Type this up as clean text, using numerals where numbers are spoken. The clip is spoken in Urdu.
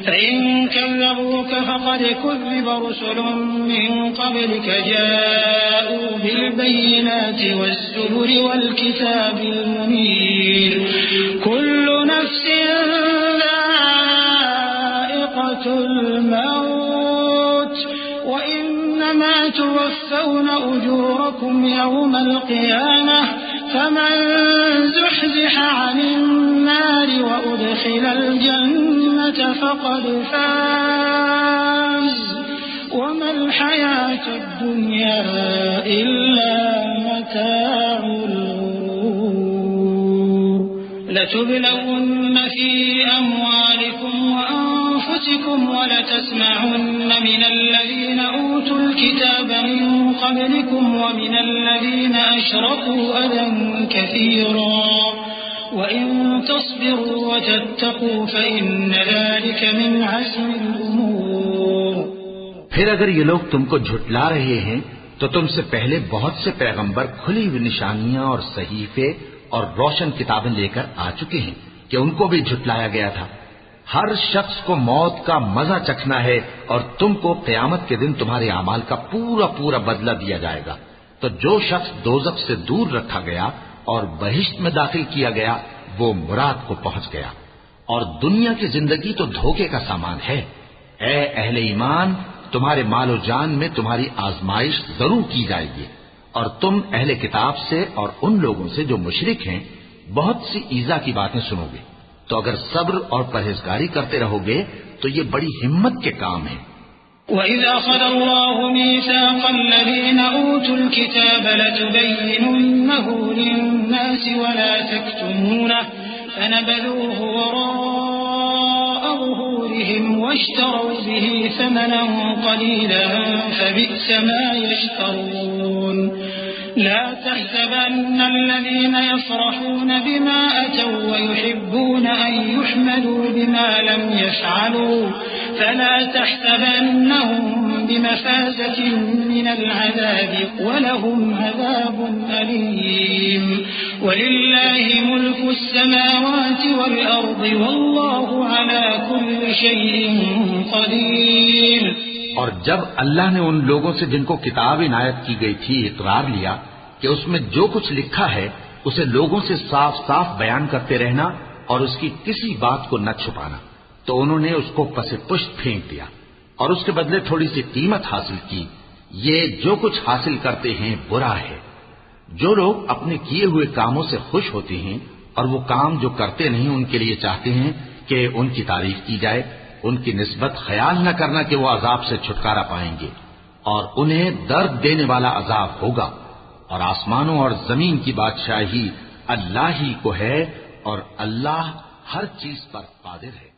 فإن كذبوك فقد كذب رسل من قبلك جاءوا بالبينات والزبر والكتاب المنير كل نفس ذائقة الموت وإنما توفون أجوركم يوم القيامة فمن زحزح عن النار وأدخل الجنة فقد فاز وما الحياة الدنيا إلا متاع الغرور لتبلون في أموالكم وأنفسكم ولتسمعن من الذين أوتوا الكتاب من قبلكم ومن الذين أشركوا أذى كثيرا وإن تصبروا وتتقوا فإن ذلك من عزم الأمور. پھر اگر یہ لوگ تم کو جھٹلا رہے ہیں تو تم سے پہلے بہت سے پیغمبر کھلی ہوئی نشانیاں اور صحیفے اور روشن کتابیں لے کر آ چکے ہیں کہ ان کو بھی جھٹلایا گیا تھا. ہر شخص کو موت کا مزہ چکھنا ہے اور تم کو قیامت کے دن تمہارے اعمال کا پورا پورا بدلہ دیا جائے گا. تو جو شخص دوزخ سے دور رکھا گیا اور بہشت میں داخل کیا گیا وہ مراد کو پہنچ گیا. اور دنیا کی زندگی تو دھوکے کا سامان ہے. اے اہل ایمان، تمہارے مال و جان میں تمہاری آزمائش ضرور کی جائے گی، اور تم اہل کتاب سے اور ان لوگوں سے جو مشرک ہیں بہت سی ایذا کی باتیں سنو گے. تو اگر صبر اور پرہیزگاری کرتے رہو گے تو یہ بڑی ہمت کے کام ہے. وَإِذْ أَخَذَ اللَّهُ مِيثَاقَ الَّذِينَ أُوتُوا الْكِتَابَ لَتُبَيِّنُنَّهُ لِلنَّاسِ وَلَا تَكْتُمُونَهُ فَنَبَذُوهُ وَرَاءَ ظُهُورِهِمْ وَاشْتَرَوْا بِهِ ثَمَنًا قَلِيلًا فَبِئْسَ مَا يَشْتَرُونَ. لا تحسبن الذين يفرحون بما أتوا ويحبون أن يحمدوا بما لم يفعلوا فلا تحسبنهم بمفازة من العذاب ولهم عذاب أليم. ولله ملك السماوات والأرض والله على كل شيء قدير. اور جب اللہ نے ان لوگوں سے جن کو کتاب عنایت کی گئی تھی اقرار لیا کہ اس میں جو کچھ لکھا ہے اسے لوگوں سے صاف صاف بیان کرتے رہنا اور اس کی کسی بات کو نہ چھپانا، تو انہوں نے اس کو پس پشت پھینک دیا اور اس کے بدلے تھوڑی سی قیمت حاصل کی. یہ جو کچھ حاصل کرتے ہیں برا ہے. جو لوگ اپنے کیے ہوئے کاموں سے خوش ہوتے ہیں اور وہ کام جو کرتے نہیں ان کے لیے چاہتے ہیں کہ ان کی تعریف کی جائے، ان کی نسبت خیال نہ کرنا کہ وہ عذاب سے چھٹکارا پائیں گے، اور انہیں درد دینے والا عذاب ہوگا. اور آسمانوں اور زمین کی بادشاہی اللہ ہی کو ہے اور اللہ ہر چیز پر قادر ہے.